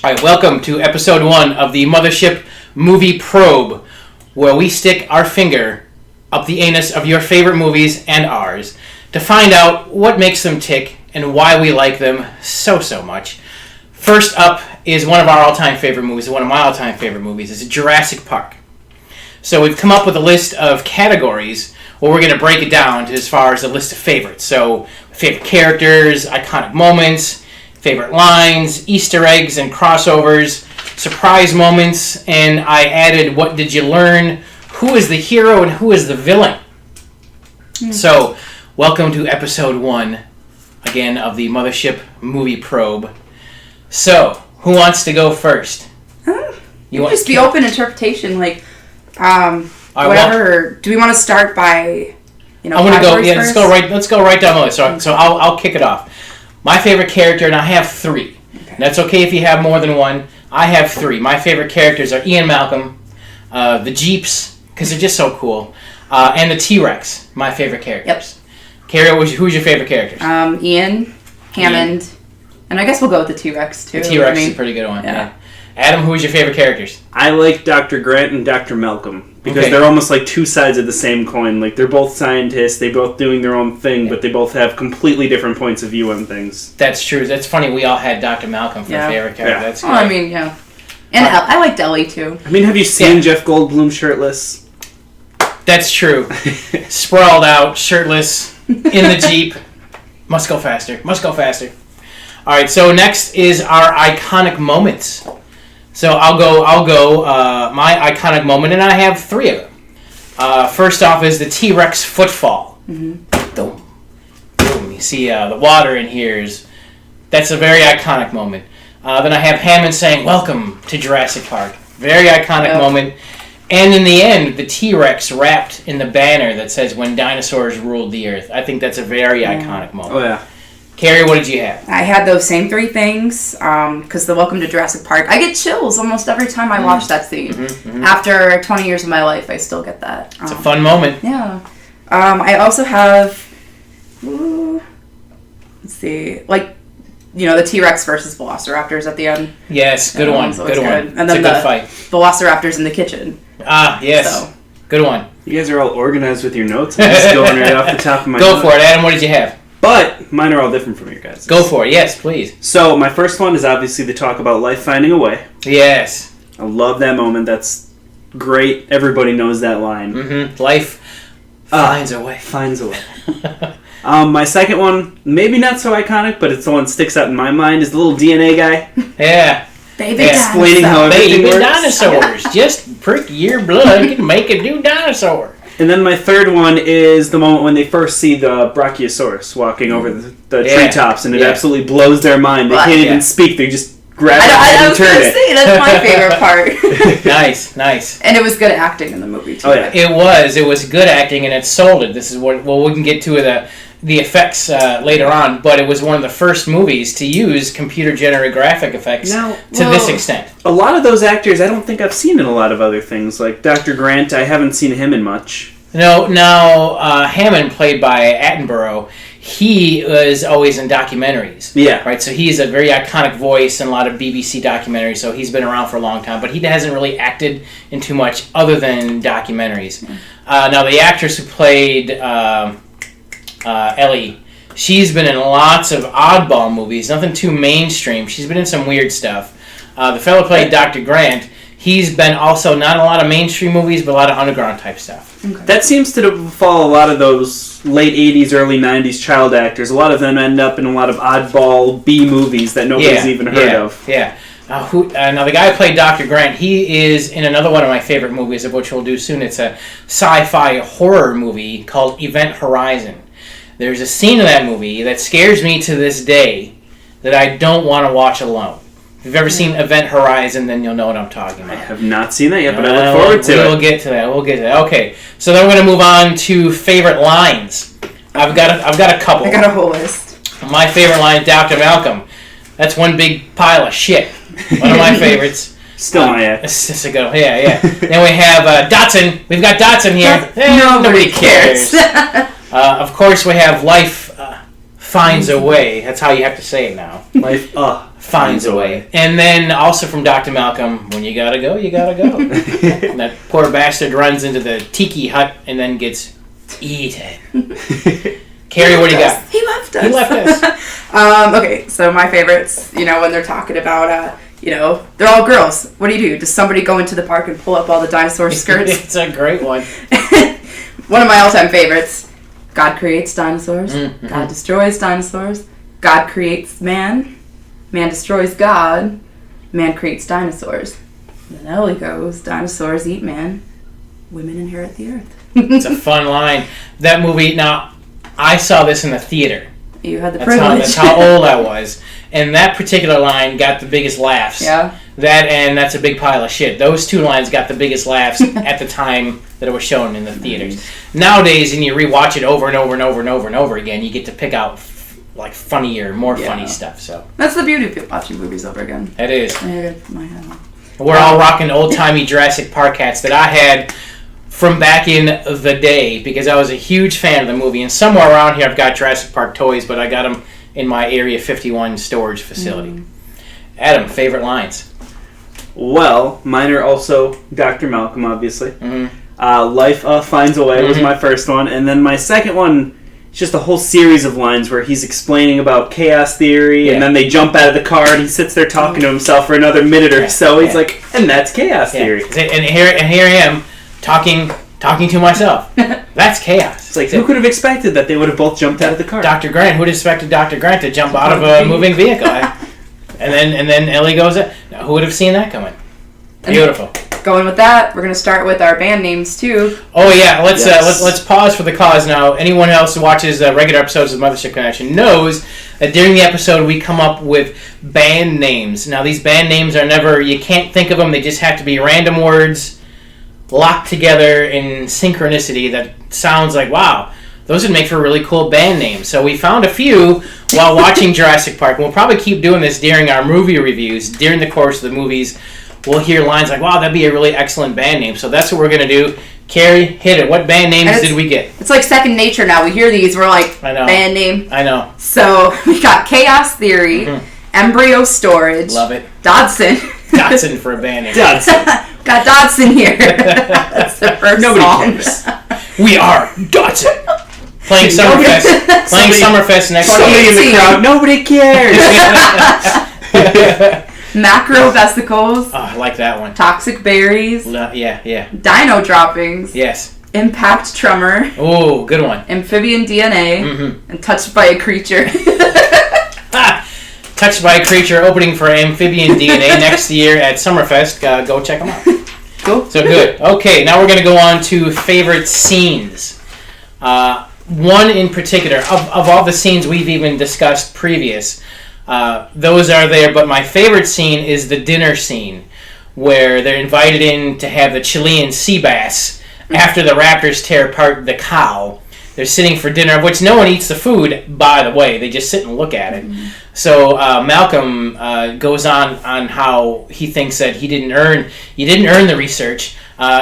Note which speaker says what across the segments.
Speaker 1: All right, welcome to episode 1 of the Mothership Movie Probe, where we stick our finger up the anus of your favorite movies and ours to find out what makes them tick and why we like them so much. First up is one of our all-time favorite movies, one of my all-time favorite movies, is Jurassic Park. So we've come up with a list of categories where we're going to break it down to as far as a list of favorites. So favorite characters, iconic moments, favorite lines, Easter eggs and crossovers, surprise moments, and I added what did you learn, who is the hero and who is the villain. So welcome to episode 1, again, of the Mothership Movie Probe. So, who wants to go first?
Speaker 2: You want just be open interpretation, like, whatever. Do we want to start by,
Speaker 1: I want to go. Yeah, let's go right down the list. So I'll kick it off. My favorite character, and I have 3. Okay. That's okay if you have more than one. I have 3. My favorite characters are Ian Malcolm, the Jeeps, because they're just so cool, and the T-Rex. My favorite characters. Yep. Keri, who's your favorite characters?
Speaker 2: Ian, Hammond, and I guess we'll go with the T-Rex too.
Speaker 1: The T-Rex is a pretty good one. Yeah. Adam, who's your favorite characters?
Speaker 3: I like Dr. Grant and Dr. Malcolm because they're almost like two sides of the same coin. Like, they're both scientists, they both doing their own thing, but they both have completely different points of view on things.
Speaker 1: That's true. That's funny. We all had Dr. Malcolm for favorite character. Yeah. That's great.
Speaker 2: I mean, yeah. And I liked Ellie too.
Speaker 3: I mean, have you seen Jeff Goldblum shirtless?
Speaker 1: That's true. Sprawled out, shirtless, in the Jeep. Must go faster. All right, so next is our iconic moments. So I'll go. My iconic moment, and I have 3 of them. First off is the T-Rex footfall. Mm-hmm. Boom. You see the water in here that's a very iconic moment. Then I have Hammond saying, "Welcome to Jurassic Park." Very iconic moment. And in the end, the T-Rex wrapped in the banner that says, "When dinosaurs ruled the earth." I think that's a very iconic moment.
Speaker 3: Oh, yeah.
Speaker 1: Keri, what did you have?
Speaker 2: I had those same 3 things, because the Welcome to Jurassic Park, I get chills almost every time I watch that scene. Mm-hmm. After 20 years of my life, I still get that.
Speaker 1: It's a fun moment.
Speaker 2: Yeah. I also have, let's see, the T-Rex versus Velociraptors at the end.
Speaker 1: Yes, good one. Good one.
Speaker 2: And then
Speaker 1: it's a good fight.
Speaker 2: Velociraptors in the kitchen.
Speaker 1: Ah, yes. So. Good one.
Speaker 3: You guys are all organized with your notes. I'm just going right off the top of my
Speaker 1: Go for it, Adam. What did you have?
Speaker 3: But mine are all different from your guys'.
Speaker 1: Go for it. Yes, please.
Speaker 3: So my first one is obviously the talk about life finding a way.
Speaker 1: Yes.
Speaker 3: I love that moment. That's great. Everybody knows that line.
Speaker 1: Mm-hmm. Life finds a way.
Speaker 3: Finds a way. My second one, maybe not so iconic, but it's the one that sticks out in my mind, is the little DNA guy.
Speaker 1: Yeah.
Speaker 2: Baby
Speaker 3: explaining how everything works.
Speaker 1: Dinosaurs. Just prick your blood and make a new dinosaur.
Speaker 3: And then my third one is the moment when they first see the Brachiosaurus walking over the treetops, and it absolutely blows their mind. They can't even speak. They just grab it and turn it.
Speaker 2: Say, that's my favorite part.
Speaker 1: Nice.
Speaker 2: And it was good acting in the movie, too.
Speaker 1: Oh, yeah. It was good acting, and it sold it. This is what, we can get to the effects later on, but it was one of the first movies to use computer-generated graphic effects to this extent.
Speaker 3: A lot of those actors I don't think I've seen in a lot of other things. Like Dr. Grant, I haven't seen him in much.
Speaker 1: No, now Hammond, played by Attenborough, he was always in documentaries.
Speaker 3: Yeah.
Speaker 1: Right, so he's a very iconic voice in a lot of BBC documentaries, so he's been around for a long time, but he hasn't really acted in too much other than documentaries. Now, the actress who played Ellie, she's been in lots of oddball movies, nothing too mainstream. She's been in some weird stuff. The fellow played Dr. Grant. He's been also not a lot of mainstream movies, but a lot of underground type stuff.
Speaker 3: Okay. That seems to befall a lot of those late 80s, early 90s child actors. A lot of them end up in a lot of oddball B movies that nobody's even heard of.
Speaker 1: Yeah. Now, the guy who played Dr. Grant, he is in another one of my favorite movies, of which we'll do soon. It's a sci-fi horror movie called Event Horizon. There's a scene in that movie that scares me to this day that I don't want to watch alone. If you've ever seen Event Horizon, then you'll know what I'm talking about.
Speaker 3: I have not seen that yet, but I look forward to it.
Speaker 1: We'll get to that. Okay, so then we're going to move on to favorite lines. I've got a couple.
Speaker 2: I got a whole list.
Speaker 1: My favorite line, Dr. Malcolm. That's one big pile of shit. One of my favorites.
Speaker 3: Still my ex.
Speaker 1: It's just a good, yeah. Then we have Dotson. We've got Dotson here.
Speaker 2: Nobody cares.
Speaker 1: Of course, we have life finds a way. That's how you have to say it now.
Speaker 3: Life
Speaker 1: finds a way. And then also from Dr. Malcolm, when you gotta go, you gotta go. And that poor bastard runs into the tiki hut and then gets eaten. Keri, what do you got?
Speaker 2: He left us.
Speaker 1: He left us.
Speaker 2: Okay, so my favorites, when they're talking about, they're all girls. What do? Does somebody go into the park and pull up all the dinosaur skirts?
Speaker 1: It's a great one.
Speaker 2: One of my all-time favorites. God creates dinosaurs.
Speaker 1: Mm-hmm.
Speaker 2: God destroys dinosaurs. God creates man. Man destroys God. Man creates dinosaurs. And then Ellie goes, dinosaurs eat man. Women inherit the earth.
Speaker 1: It's a fun line. That movie, now, I saw this in the theater.
Speaker 2: You had the privilege.
Speaker 1: That's how old I was. And that particular line got the biggest laughs.
Speaker 2: Yeah.
Speaker 1: That and That's a Big Pile of Shit. Those two lines got the biggest laughs at the time that it was shown in the theaters. Nowadays, and you rewatch it over and over and over and over and over again, you get to pick out funnier, more funny stuff. So
Speaker 2: that's the beauty of watching movies over again.
Speaker 1: It is.
Speaker 2: We're
Speaker 1: all rocking old-timey Jurassic Park hats that I had from back in the day because I was a huge fan of the movie. And somewhere around here I've got Jurassic Park toys, but I got them in my Area 51 storage facility. Adam, favorite lines?
Speaker 3: Well, mine are also Dr. Malcolm, obviously. Life Finds a Way was my first one. And then my second one, it's just a whole series of lines where he's explaining about chaos theory, and then they jump out of the car and he sits there talking to himself for another minute or so. He's like, and that's chaos theory.
Speaker 1: And here I am talking to myself. That's chaos.
Speaker 3: It's like, who could have expected that they would have both jumped out of the car?
Speaker 1: Dr. Grant. Who would have expected Dr. Grant to jump out of a moving vehicle? And then Ellie goes in. Now, who would have seen that coming? Beautiful.
Speaker 2: Going with that, we're going to start with our band names too.
Speaker 1: Oh yeah, let's pause for the cause now. Anyone else who watches regular episodes of Mothership Connection knows that during the episode we come up with band names. Now these band names are never, you can't think of them, they just have to be random words locked together in synchronicity that sounds like, wow, those would make for really cool band names. So we found a few while watching Jurassic Park, and we'll probably keep doing this during our movie reviews, during the course of the movies. We'll hear lines like, wow, that'd be a really excellent band name. So that's what we're going to do. Keri, hit it. What band names did we get?
Speaker 2: It's like second nature now. We hear these, we're like,
Speaker 1: I know.
Speaker 2: Band name.
Speaker 1: I know.
Speaker 2: So we got Chaos Theory, Embryo Storage.
Speaker 1: Love it.
Speaker 2: Dodson.
Speaker 1: Dodson for a band name.
Speaker 3: Dodson.
Speaker 2: Got Dodson here. That's the first
Speaker 3: Nobody
Speaker 2: song.
Speaker 3: cares.
Speaker 1: We are Dodson. Playing Summerfest. Playing Summerfest next
Speaker 3: Somebody in the crowd. Nobody cares.
Speaker 2: Macro Vesicles.
Speaker 1: Oh, I like that one.
Speaker 2: Toxic Berries.
Speaker 1: Yeah.
Speaker 2: Dino Droppings.
Speaker 1: Yes.
Speaker 2: Impact Tremor.
Speaker 1: Oh, good one.
Speaker 2: Amphibian DNA. And Touched by a Creature.
Speaker 1: Touched by a Creature opening for Amphibian DNA next year at Summerfest. Go check them out.
Speaker 2: Cool.
Speaker 1: So good. Okay, now we're going to go on to favorite scenes. One in particular, of all the scenes we've even discussed previous, those are there, but my favorite scene is the dinner scene where they're invited in to have the Chilean sea bass after the raptors tear apart the cow. They're sitting for dinner, of which no one eats the food, by the way. They just sit and look at it. So Malcolm goes on how he thinks that you didn't earn the research.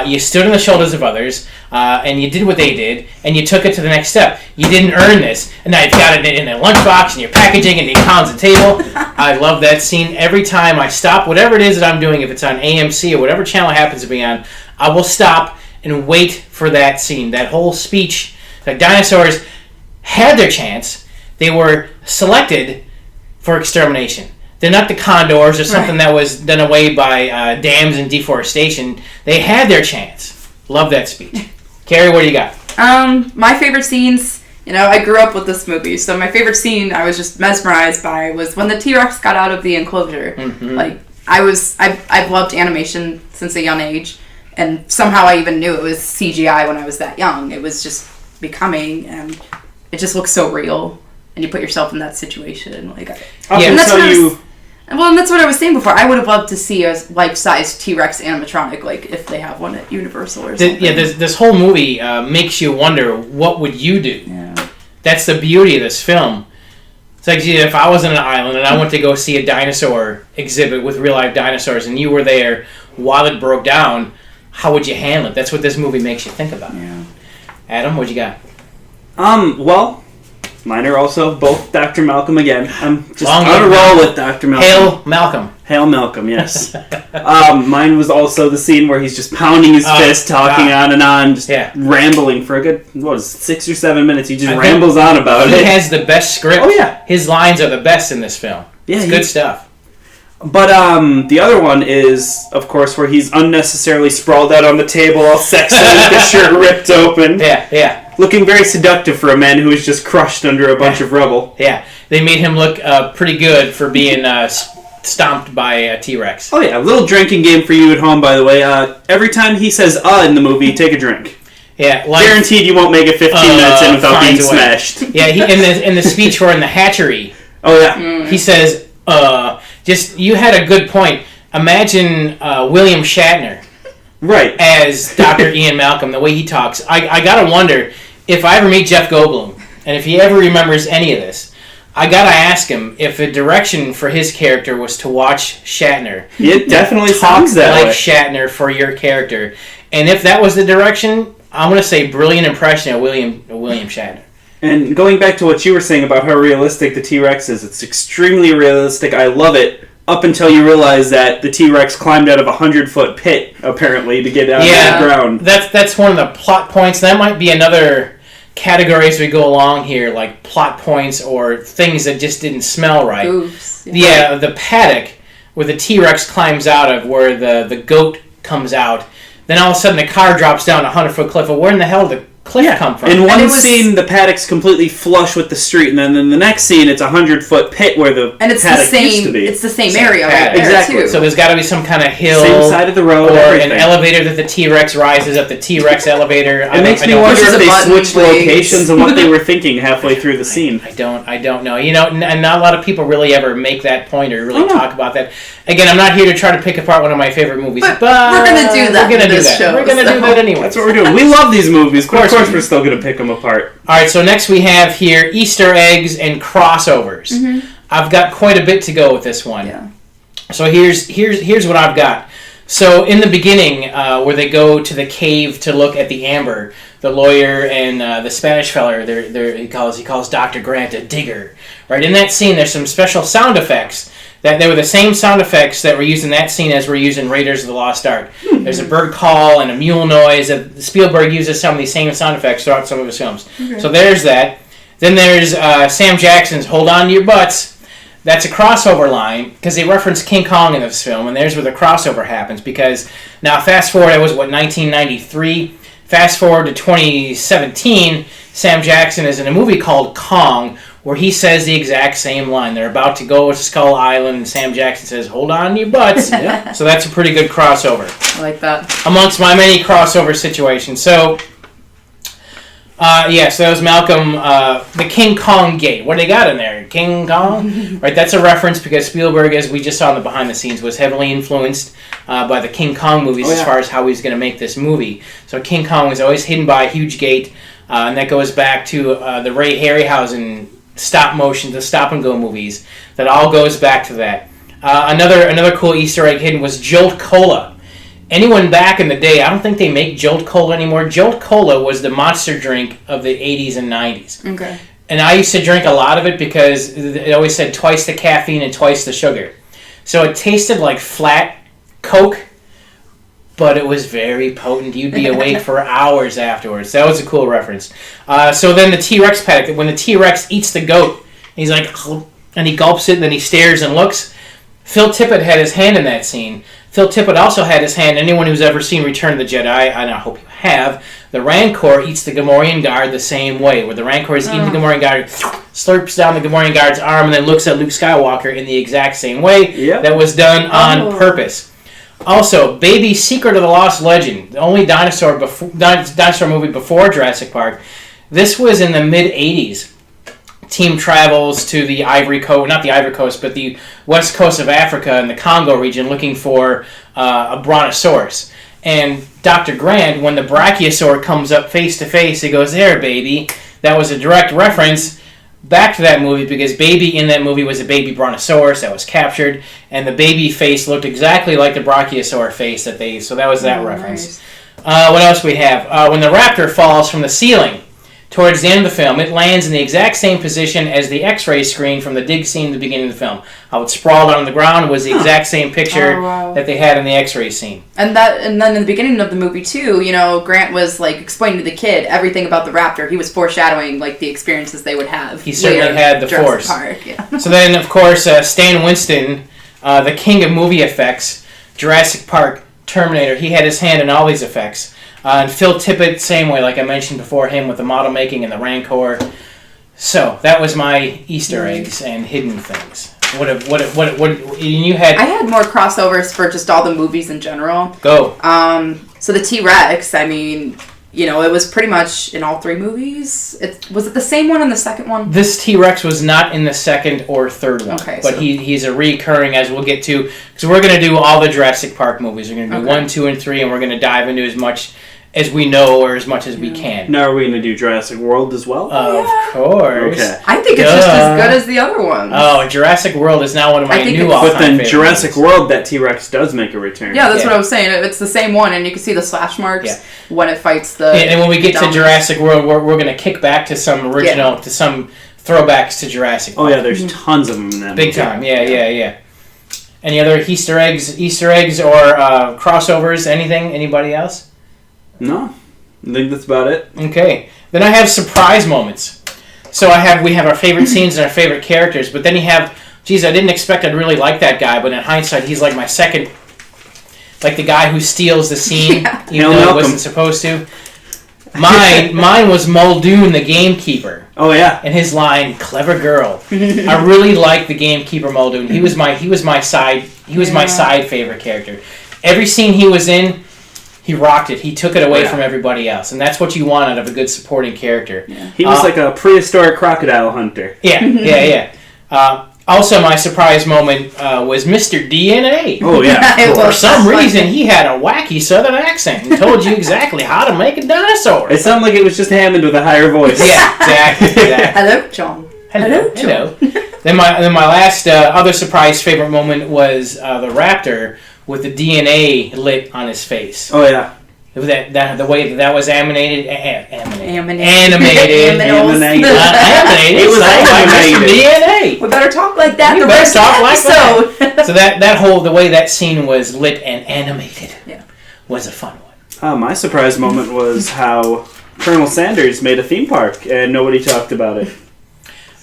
Speaker 1: You stood on the shoulders of others, and you did what they did, and you took it to the next step. You didn't earn this, and now you've got it in a lunchbox, and you're packaging, and it pounds the table. I love that scene. Every time I stop, whatever it is that I'm doing, if it's on AMC or whatever channel it happens to be on, I will stop and wait for that scene, that whole speech. The dinosaurs had their chance. They were selected for extermination. They're not the condors or something that was done away by dams and deforestation. They had their chance. Love that speech. Keri, what do you got?
Speaker 2: My favorite scenes, I grew up with this movie, so my favorite scene I was just mesmerized by was when the T-Rex got out of the enclosure. Like, I've loved animation since a young age, and somehow I even knew it was CGI when I was that young. It was just becoming, and it just looks so real, and you put yourself in that situation. Like, and that's what I was saying before. I would have loved to see a life-size T-Rex animatronic, like if they have one at Universal or something.
Speaker 1: This whole movie makes you wonder, what would you do?
Speaker 2: Yeah.
Speaker 1: That's the beauty of this film. It's like, if I was on an island and I went to go see a dinosaur exhibit with real-life dinosaurs, and you were there while it broke down, how would you handle it? That's what this movie makes you think about.
Speaker 2: Yeah.
Speaker 1: Adam, what you got?
Speaker 3: Well, Mine are also both Dr. Malcolm again. I'm just
Speaker 1: Long
Speaker 3: on a
Speaker 1: live
Speaker 3: roll
Speaker 1: Malcolm.
Speaker 3: with Dr. Malcolm.
Speaker 1: Hail Malcolm.
Speaker 3: Hail Malcolm, yes. Mine was also the scene where he's just pounding his fist, talking on and on, just rambling for a good, 6 or 7 minutes. He just rambles on about it.
Speaker 1: He has the best script.
Speaker 3: Oh, yeah.
Speaker 1: His lines are the best in this film.
Speaker 3: Yeah,
Speaker 1: it's good stuff.
Speaker 3: But the other one is, of course, where he's unnecessarily sprawled out on the table, all sexy, with his shirt ripped open.
Speaker 1: Yeah.
Speaker 3: Looking very seductive for a man who was just crushed under a bunch of rubble.
Speaker 1: Yeah, they made him look pretty good for being stomped by a T-Rex.
Speaker 3: Oh yeah, a little drinking game for you at home, by the way. Every time he says in the movie, take a drink.
Speaker 1: Yeah,
Speaker 3: guaranteed you won't make it 15 minutes in without being smashed.
Speaker 1: Yeah, in the speech where in the hatchery.
Speaker 3: Oh yeah.
Speaker 1: He says, you had a good point. Imagine William Shatner.
Speaker 3: Right.
Speaker 1: As Dr. Ian Malcolm, the way he talks. I gotta wonder if I ever meet Jeff Goldblum, and if he ever remembers any of this, I gotta ask him if the direction for his character was to watch Shatner.
Speaker 3: It definitely sounds that
Speaker 1: like
Speaker 3: way.
Speaker 1: Shatner for your character. And if that was the direction, I'm gonna say brilliant impression of William Shatner.
Speaker 3: And going back to what you were saying about how realistic the T-Rex is, it's extremely realistic. I love it. Up until you realize that the T-Rex climbed out of a 100-foot pit, apparently, to get out of the ground.
Speaker 1: That's one of the plot points. That might be another category as we go along here, like plot points or things that just didn't smell right.
Speaker 2: Oops.
Speaker 1: Yeah, the paddock where the T-Rex climbs out of, where the goat comes out. Then all of a sudden the car drops down a 100-foot cliff. Well, where in the hell did the cliff come from?
Speaker 3: In one scene, the paddock's completely flush with the street, and then in the next scene, it's a 100-foot pit where the paddock used to be.
Speaker 2: It's the same area right there,
Speaker 3: exactly.
Speaker 2: too.
Speaker 1: So there's got to be some kind of hill,
Speaker 3: same side of the road,
Speaker 1: or
Speaker 3: everything.
Speaker 1: an elevator that the T-Rex rises up. The T-Rex elevator.
Speaker 3: It makes me wonder if they switched locations and what they were thinking halfway through the scene.
Speaker 1: I don't know. You know, and not a lot of people really ever make that point or really talk about that. Again, I'm not here to try to pick apart one of my favorite movies, but
Speaker 2: we're gonna do that.
Speaker 1: We're gonna do that.
Speaker 2: Show,
Speaker 1: we're gonna do that anyway.
Speaker 3: That's what we're doing. We love these movies. Of course we're still gonna pick them apart.
Speaker 1: All right, so next we have here Easter eggs and crossovers. Mm-hmm. I've got quite a bit to go with this one.
Speaker 2: Yeah.
Speaker 1: So here's what I've got. So in the beginning, where they go to the cave to look at the amber, the lawyer and the Spanish feller, he calls Dr. Grant a digger. Right, in that scene, there's some special sound effects that they were the same sound effects that were used in that scene as were used in Raiders of the Lost Ark. There's a bird call and a mule noise. Spielberg uses some of these same sound effects throughout some of his films. Okay. So there's that. Then there's Sam Jackson's "Hold On to Your Butts." That's a crossover line because they reference King Kong in this film, and there's where the crossover happens. Because now, fast forward, it was 1993. Fast forward to 2017. Sam Jackson is in a movie called Kong, where he says the exact same line. They're about to go to Skull Island, and Sam Jackson says, "Hold on to your butts." Yeah. So that's a pretty good crossover.
Speaker 2: I like that. Amongst
Speaker 1: my many crossover situations. So, so that was Malcolm, the King Kong gate. What do they got in there? King Kong? Right, that's a reference because Spielberg, as we just saw in the behind the scenes, was heavily influenced by the King Kong movies as far as how he's going to make this movie. So King Kong was always hidden by a huge gate, and that goes back to the Ray Harryhausen stop motion, the stop and go movies. That all goes back to that. Another cool Easter egg hidden was Jolt Cola. Anyone back in the day, I don't think they make Jolt Cola anymore. Jolt Cola was the monster drink of the 80s and 90s.
Speaker 2: Okay.
Speaker 1: And I used to drink a lot of it because it always said twice the caffeine and twice the sugar. So it tasted like flat Coke, but it was very potent. You'd be awake for hours afterwards. That was a cool reference. So then the T-Rex paddock, when the T-Rex eats the goat, he's like, and he gulps it, and then he stares and looks. Phil Tippett had his hand in that scene. Phil Tippett also had his hand. Anyone who's ever seen Return of the Jedi, and I hope you have, the Rancor eats the Gamorrean guard the same way, where the Rancor is eating the Gamorrean guard, slurps down the Gamorrean guard's arm, and then looks at Luke Skywalker in the exact same way. Yep. That was done on purpose. Also, Baby Secret of the Lost Legend, the only dinosaur movie before Jurassic Park. This was in the mid-'80s. Team travels to the not the Ivory Coast, but the west coast of Africa and the Congo region looking for a brontosaurus. And Dr. Grant, when the brachiosaur comes up face to face, he goes, "There, baby." That was a direct reference back to that movie because baby in that movie was a baby brontosaurus that was captured, and the baby face looked exactly like the brachiosaur face so that was that reference. Nice. What else we have? When the raptor falls from the ceiling, towards the end of the film, it lands in the exact same position as the X-ray screen from the dig scene at the beginning of the film. How it sprawled on the ground was the exact same picture that they had in the X-ray scene.
Speaker 2: And then in the beginning of the movie too, Grant was like explaining to the kid everything about the raptor. He was foreshadowing like the experiences they would have.
Speaker 1: He certainly had the
Speaker 2: Jurassic
Speaker 1: force.
Speaker 2: Park, yeah.
Speaker 1: So then, of course, Stan Winston, the king of movie effects, Jurassic Park, Terminator, he had his hand in all these effects. And Phil Tippett, same way, like I mentioned before, him with the model making and the Rancor. So that was my Easter eggs and hidden things. What you had?
Speaker 2: I had more crossovers for just all the movies in general.
Speaker 1: Go.
Speaker 2: So the T-Rex, I mean, it was pretty much in all three movies. Was it the same one in the second one?
Speaker 1: This T-Rex was not in the second or third one.
Speaker 2: Okay,
Speaker 1: but he's a recurring, as we'll get to, because we're going to do all the Jurassic Park movies. We're going to do 1, 2, and 3, and we're going to dive into as much as we know or as much as we can.
Speaker 3: Now are we going to do Jurassic World as well?
Speaker 1: Of course.
Speaker 3: Okay.
Speaker 2: I think it's just as good as the other ones.
Speaker 1: Oh, Jurassic World is now one of my new all-time
Speaker 3: But then
Speaker 1: favorite
Speaker 3: Jurassic
Speaker 1: movies.
Speaker 3: World, that T-Rex does make a return.
Speaker 2: Yeah, that's what I was saying. It's the same one, and you can see the slash marks when it fights the...
Speaker 1: And when we get to Jurassic World, we're going to kick back to some original, to some throwbacks to Jurassic Park.
Speaker 3: Oh, yeah, there's tons of them in that
Speaker 1: Big
Speaker 3: movie.
Speaker 1: time, yeah. Any other Easter eggs or crossovers, anything? Anybody else?
Speaker 3: No. I think that's about it.
Speaker 1: Okay. Then I have surprise moments. So we have our favorite scenes and our favorite characters, but then you have, geez, I didn't expect I'd really like that guy, but in hindsight, he's like my second, like the guy who steals the scene, even though he wasn't supposed to. Mine was Muldoon, the gamekeeper.
Speaker 3: Oh yeah.
Speaker 1: And his line, "Clever girl." I really liked the gamekeeper Muldoon. He was my side favorite character. Every scene he was in, he rocked it. He took it away from everybody else, and that's what you want out of a good supporting character.
Speaker 2: Yeah.
Speaker 3: He was like a prehistoric crocodile hunter.
Speaker 1: Yeah. Also, my surprise moment was Mr. DNA.
Speaker 3: Oh yeah.
Speaker 1: For some reason, he had a wacky Southern accent and told you exactly how to make a dinosaur.
Speaker 3: It sounded like it was just Hammond with a higher voice.
Speaker 1: Yeah, exactly.
Speaker 2: Hello, John.
Speaker 1: Hello. Then my last other surprise favorite moment was the raptor with the DNA lit on his face.
Speaker 3: Oh yeah.
Speaker 1: It was the way that was animated.
Speaker 2: Animated.
Speaker 1: It was animated. DNA.
Speaker 2: We better talk like that.
Speaker 1: We
Speaker 2: the
Speaker 1: better
Speaker 2: rest
Speaker 1: talk like
Speaker 2: of the
Speaker 1: that. So the way that scene was lit and animated was a fun one.
Speaker 3: My surprise moment was how Colonel Sanders made a theme park and nobody talked about it.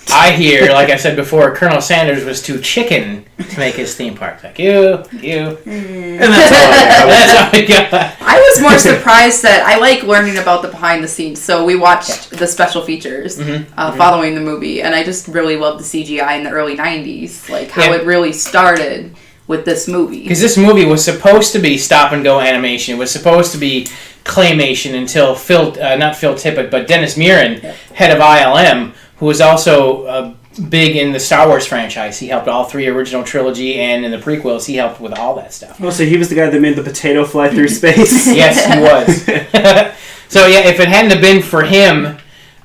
Speaker 1: I hear, like I said before, Colonel Sanders was too chicken to make his theme park. Like, you.
Speaker 3: And that's all I got.
Speaker 2: I was more surprised that I like learning about the behind the scenes. So we watched the special features following the movie, and I just really loved the CGI in the early 90s. Like, how it really started with this movie.
Speaker 1: Because this movie was supposed to be stop-and-go animation. It was supposed to be claymation until not Phil Tippett, but Dennis Muren, head of ILM, who was also big in the Star Wars franchise. He helped all 3 original trilogy, and in the prequels, he helped with all that stuff.
Speaker 3: Oh, so he was the guy that made the potato fly through space?
Speaker 1: Yes, he was. So, yeah, if it hadn't have been for him,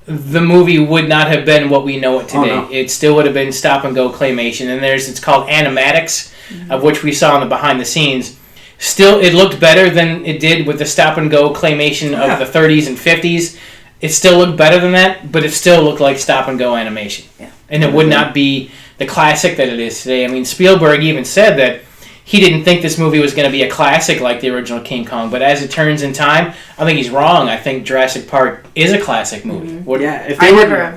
Speaker 1: the movie would not have been what we know it today.
Speaker 3: Oh, no.
Speaker 1: It still would have been stop-and-go claymation. And it's called animatics, of which we saw in the behind the scenes. Still, it looked better than it did with the stop-and-go claymation of the 30s and 50s. It still looked better than that, but it still looked like stop-and-go animation. Yeah. And it would not be the classic that it is today. I mean, Spielberg even said that he didn't think this movie was going to be a classic like the original King Kong, but as it turns in time, I think he's wrong. I think Jurassic Park is a classic movie.
Speaker 3: If they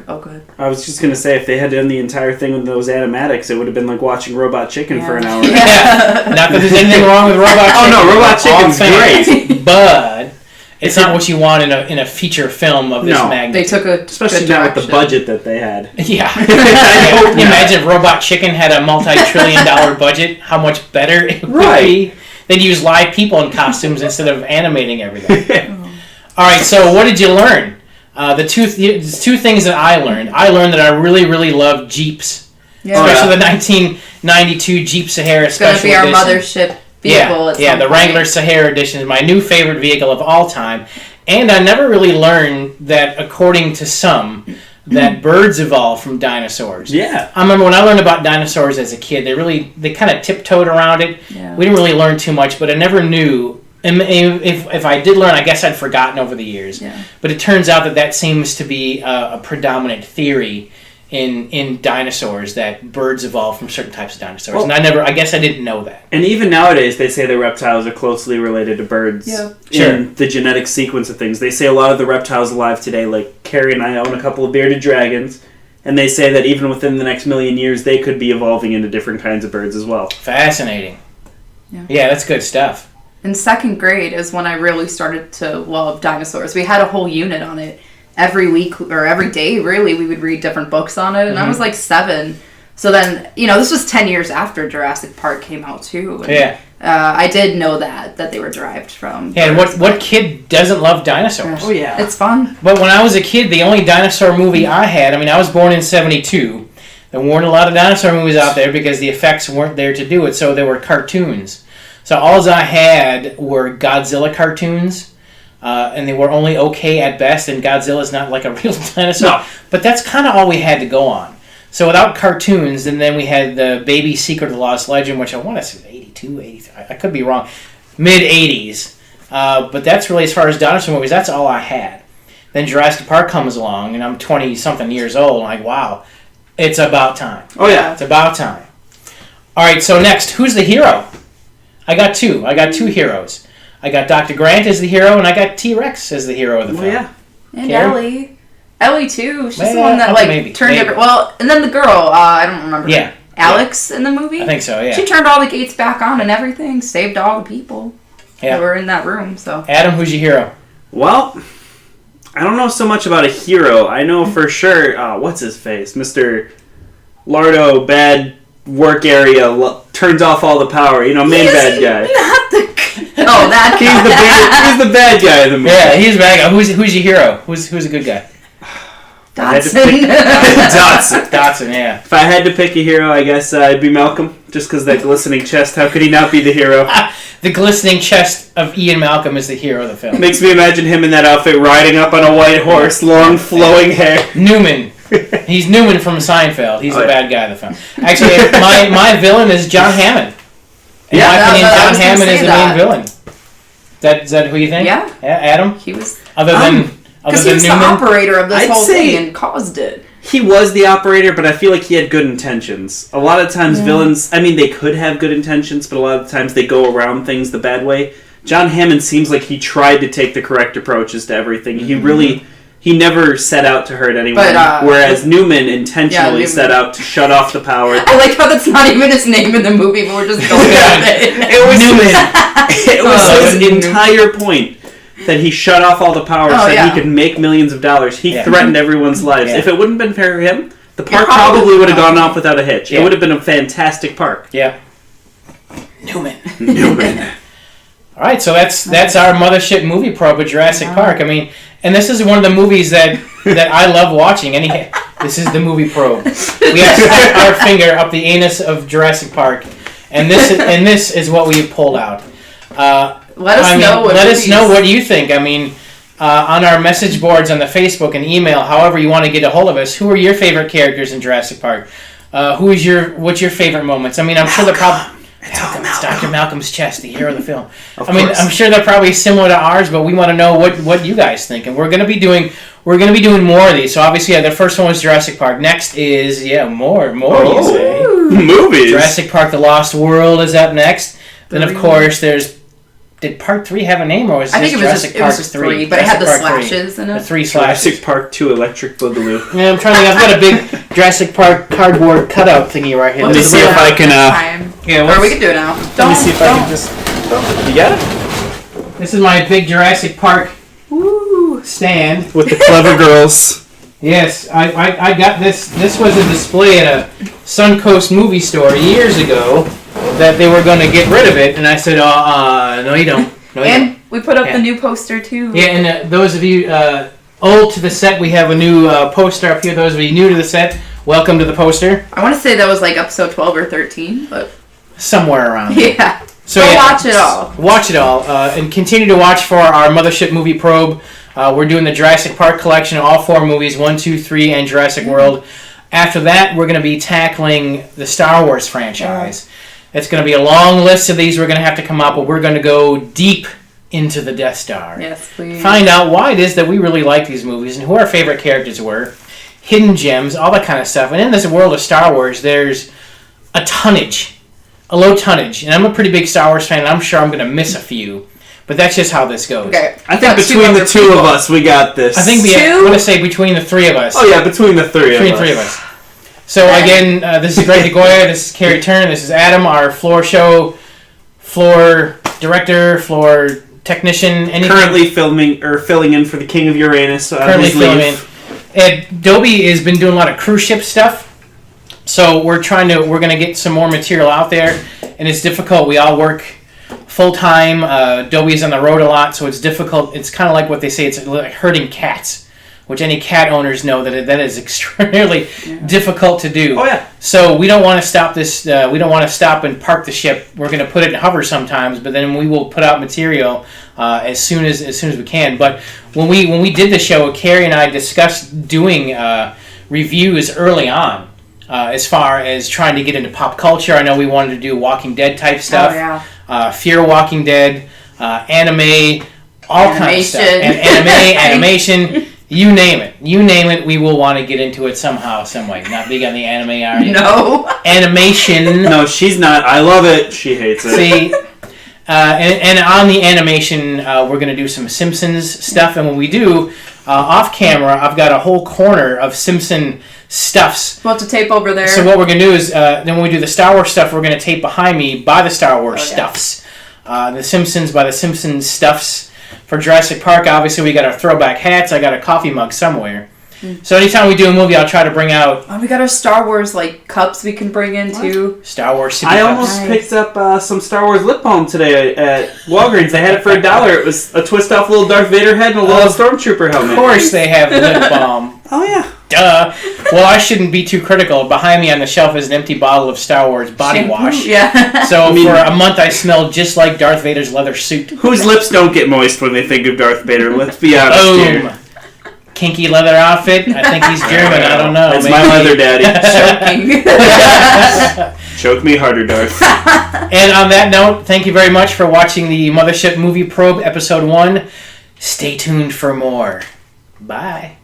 Speaker 2: Oh, go ahead.
Speaker 3: I was just going to say, if they had done the entire thing with those animatics, it would have been like watching Robot Chicken for an hour.
Speaker 1: Not that there's anything wrong with Robot Chicken.
Speaker 3: Oh no, Robot Chicken's great.
Speaker 1: But it's not what you want in a feature film of this magnitude.
Speaker 2: They took
Speaker 3: especially not with the budget that they had.
Speaker 1: Yeah. Can you imagine if Robot Chicken had a multi-trillion-dollar budget? How much better it would be? They'd use live people in costumes instead of animating everything. All right, so what did you learn? The two things that I learned. I learned that I really, really love Jeeps. Especially the 1992 Jeep Sahara Special Edition.
Speaker 2: It's going to be our Mothership vehicle at some
Speaker 1: the
Speaker 2: point.
Speaker 1: Wrangler Sahara Edition is my new favorite vehicle of all time. And I never really learned that, according to some, that birds evolved from dinosaurs.
Speaker 3: Yeah.
Speaker 1: I remember when I learned about dinosaurs as a kid, they kind of tiptoed around it.
Speaker 2: Yeah.
Speaker 1: We didn't really learn too much, but I never knew And if I did learn, I guess I'd forgotten over the years.
Speaker 2: Yeah.
Speaker 1: But it turns out that seems to be a predominant theory in dinosaurs, that birds evolve from certain types of dinosaurs.
Speaker 3: Well,
Speaker 1: And I guess I didn't know that.
Speaker 3: And even nowadays, they say that reptiles are closely related to birds.
Speaker 2: Yeah.
Speaker 3: In the genetic sequence of things. They say a lot of the reptiles alive today, like Keri and I own a couple of bearded dragons, and they say that even within the next million years, they could be evolving into different kinds of birds as well.
Speaker 1: Fascinating.
Speaker 2: Yeah,
Speaker 1: that's good stuff.
Speaker 2: In second grade is when I really started to love dinosaurs. We had a whole unit on it. Every week or every day, really, we would read different books on it. And I was like 7. So then, this was 10 years after Jurassic Park came out, too. And, I did know that they were derived from...
Speaker 1: Yeah, and what kid doesn't love dinosaurs?
Speaker 3: Oh, yeah.
Speaker 2: It's fun.
Speaker 1: But when I was a kid, the only dinosaur movie I had... I was born in 1972. There weren't a lot of dinosaur movies out there because the effects weren't there to do it, so there were cartoons. So all I had were Godzilla cartoons... and they were only okay at best, and Godzilla's not like a real dinosaur.
Speaker 3: No.
Speaker 1: But that's kind of all we had to go on. So without cartoons, and then we had the Baby Secret of the Lost Legend, which I want to say 82, 83, I could be wrong, mid-80s. But that's really, as far as dinosaur movies, that's all I had. Then Jurassic Park comes along, and I'm 20-something years old, and I'm like, wow, it's about time.
Speaker 3: Oh, yeah.
Speaker 1: It's about time. All right, so next, who's the hero? I got two heroes. I got Dr. Grant as the hero, and I got T-Rex as the hero of the film.
Speaker 3: Yeah.
Speaker 2: And
Speaker 1: Keri?
Speaker 2: Ellie too. She's the
Speaker 1: Yeah,
Speaker 2: one that
Speaker 1: maybe.
Speaker 2: turned every... Well, and then the girl, I don't remember.
Speaker 1: Yeah.
Speaker 2: Alex in the movie?
Speaker 1: I think so, yeah.
Speaker 2: She turned all the gates back on and everything, saved all the people that were in that room, so...
Speaker 1: Adam, who's your hero?
Speaker 3: Well, I don't know so much about a hero. I know for sure, what's his face? Mr. Lardo, bad work area, turns off all the power. Main bad guy.
Speaker 2: Not the... Oh, that
Speaker 3: He's the bad guy of the movie.
Speaker 1: Yeah, he's a bad guy. Who's your hero? Who's a good guy?
Speaker 2: Dodson.
Speaker 1: Dodson, yeah.
Speaker 3: If I had to pick a hero, I guess I'd be Malcolm. Just because that glistening chest, how could he not be the hero?
Speaker 1: The glistening chest of Ian Malcolm is the hero of the film.
Speaker 3: Makes me imagine him in that outfit riding up on a white horse, long flowing hair.
Speaker 1: Newman. He's Newman from Seinfeld. He's the bad guy of the film. Actually, my villain is John Hammond. In my opinion, John Hammond is the main villain. Is that who you think?
Speaker 2: Yeah.
Speaker 1: Adam?
Speaker 2: He was...
Speaker 1: Other than
Speaker 2: Because he was
Speaker 1: Newman?
Speaker 2: the operator of this
Speaker 3: I'd
Speaker 2: whole
Speaker 3: say-
Speaker 2: thing and caused it.
Speaker 3: He was the operator, but I feel like he had good intentions. A lot of times villains, they could have good intentions, but a lot of times they go around things the bad way. John Hammond seems like he tried to take the correct approaches to everything. He never set out to hurt anyone, whereas Newman intentionally set out to shut off the power.
Speaker 2: I like how that's not even his name in the movie, but we're just going with it.
Speaker 3: It was
Speaker 1: Newman.
Speaker 3: It was his entire point. That he shut off all the power so he could make millions of dollars. He threatened everyone's lives.
Speaker 1: Yeah.
Speaker 3: If it wouldn't have been for him, the park probably would have gone off without a hitch.
Speaker 1: Yeah.
Speaker 3: It would have been a fantastic park.
Speaker 1: Yeah. Newman.
Speaker 3: All
Speaker 1: right, so that's our Mothership movie probe of Jurassic Park. And this is one of the movies that I love watching. This is the movie probe. We have stuck our finger up the anus of Jurassic Park, and this is what we pulled out.
Speaker 2: Let us know
Speaker 1: what you think. On our message boards on the Facebook and email, however you want to get a hold of us, who are your favorite characters in Jurassic Park? What's your favorite moments? I'm sure they're probably... It's Dr. Malcolm's chest, the hero of the film. I'm sure they're probably similar to ours, but we want to know what you guys think, and we're going to be doing more of these. So obviously, the first one was Jurassic Park. Next is more. You say.
Speaker 3: Movies.
Speaker 1: Jurassic Park: The Lost World is up next. Then of course there's. Did Part 3 have a name, or was it Jurassic Park 3?
Speaker 2: But it had the slashes in it.
Speaker 1: The 3 slashes.
Speaker 3: Jurassic Park 2 Electric Boogaloo.
Speaker 1: Yeah, I'm trying to think. I've got a big Jurassic Park cardboard cutout thingy right here.
Speaker 3: Let me see if I can...
Speaker 2: Or we can do it now.
Speaker 3: Let me see if I can just... You got it?
Speaker 1: This is my big Jurassic Park stand.
Speaker 3: With the clever girls.
Speaker 1: Yes, I got this. This was a display at a Suncoast movie store years ago that they were going to get rid of it, and I said, no you don't.
Speaker 2: And we put up the new poster too.
Speaker 1: Yeah, and those of you old to the set, we have a new poster up here. Those of you new to the set, welcome to the poster.
Speaker 2: I want to say that was like episode 12 or 13, but...
Speaker 1: Somewhere around there.
Speaker 2: Yeah.
Speaker 1: So
Speaker 2: watch it all.
Speaker 1: Watch it all, and continue to watch for our Mothership movie probe. We're doing the Jurassic Park collection, all 4 movies, 1, 2, 3, and Jurassic World. After that, we're going to be tackling the Star Wars franchise. It's going to be a long list of these we're going to have to come up, but we're going to go deep into the Death Star.
Speaker 2: Yes, please.
Speaker 1: Find out why it is that we really like these movies and who our favorite characters were, hidden gems, all that kind of stuff. And in this world of Star Wars, there's a low tonnage. And I'm a pretty big Star Wars fan, and I'm sure I'm going to miss a few. But that's just how this goes.
Speaker 2: Okay.
Speaker 3: I think between the two of us, we got this.
Speaker 1: I think I'm going to say between the three of us.
Speaker 3: Oh, yeah, between the three of us.
Speaker 1: So, again, this is Greg Deguire, this is Keri Turner, this is Adam, our floor director, floor technician, anything.
Speaker 3: Currently filling in for the King of Uranus.
Speaker 1: Currently filming. Dobie has been doing a lot of cruise ship stuff. So we're going to get some more material out there, and it's difficult. We all work full-time. Dobie's on the road a lot, so it's difficult. It's kind of like what they say, it's like herding cats, which any cat owners know that is extremely difficult to do.
Speaker 3: Oh, yeah.
Speaker 1: So we don't want to stop this. We don't want to stop and park the ship. We're going to put it in hover sometimes, but then we will put out material as soon as we can. But when we did the show, Kerry and I discussed doing reviews early on. As far as trying to get into pop culture, I know we wanted to do Walking Dead type stuff.
Speaker 2: Oh, yeah.
Speaker 1: Fear Walking Dead, anime, all kinds of stuff. Animation, you name it. We will want to get into it somehow, some way. Not big on the anime, are you?
Speaker 2: No.
Speaker 1: Animation.
Speaker 3: No, she's not. I love it. She hates it.
Speaker 1: See, and on the animation, we're going to do some Simpsons stuff. And when we do, off camera, I've got a whole corner of Simpson stuffs.
Speaker 2: We'll have to tape over there.
Speaker 1: So what we're going to do is, then when we do the Star Wars stuff, we're going to tape behind me by the Star Wars stuffs. The Simpsons by the Simpsons stuffs. For Jurassic Park, obviously, we got our throwback hats. I got a coffee mug somewhere. So anytime we do a movie, I'll try to bring out...
Speaker 2: Oh, we got our Star Wars, cups we can bring in, too.
Speaker 1: Star Wars sippy
Speaker 3: I
Speaker 1: cups.
Speaker 3: almost picked up some Star Wars lip balm today at Walgreens. They had it for $1. It was a twist-off little Darth Vader head and a little Stormtrooper helmet.
Speaker 1: Of course they have lip balm.
Speaker 3: Oh, yeah.
Speaker 1: Duh. Well, I shouldn't be too critical. Behind me on the shelf is an empty bottle of Star Wars body
Speaker 2: Shampoo?
Speaker 1: wash.
Speaker 2: Yeah.
Speaker 1: So for a month, I smelled just like Darth Vader's leather suit.
Speaker 3: Whose lips don't get moist when they think of Darth Vader? Let's be honest here.
Speaker 1: Boom. Kinky leather outfit. I think he's German. I don't know.
Speaker 3: It's my leather daddy.
Speaker 2: Choking.
Speaker 3: Choke me harder, Darth.
Speaker 1: And on that note, thank you very much for watching the Mothership Movie Probe Episode 1. Stay tuned for more. Bye.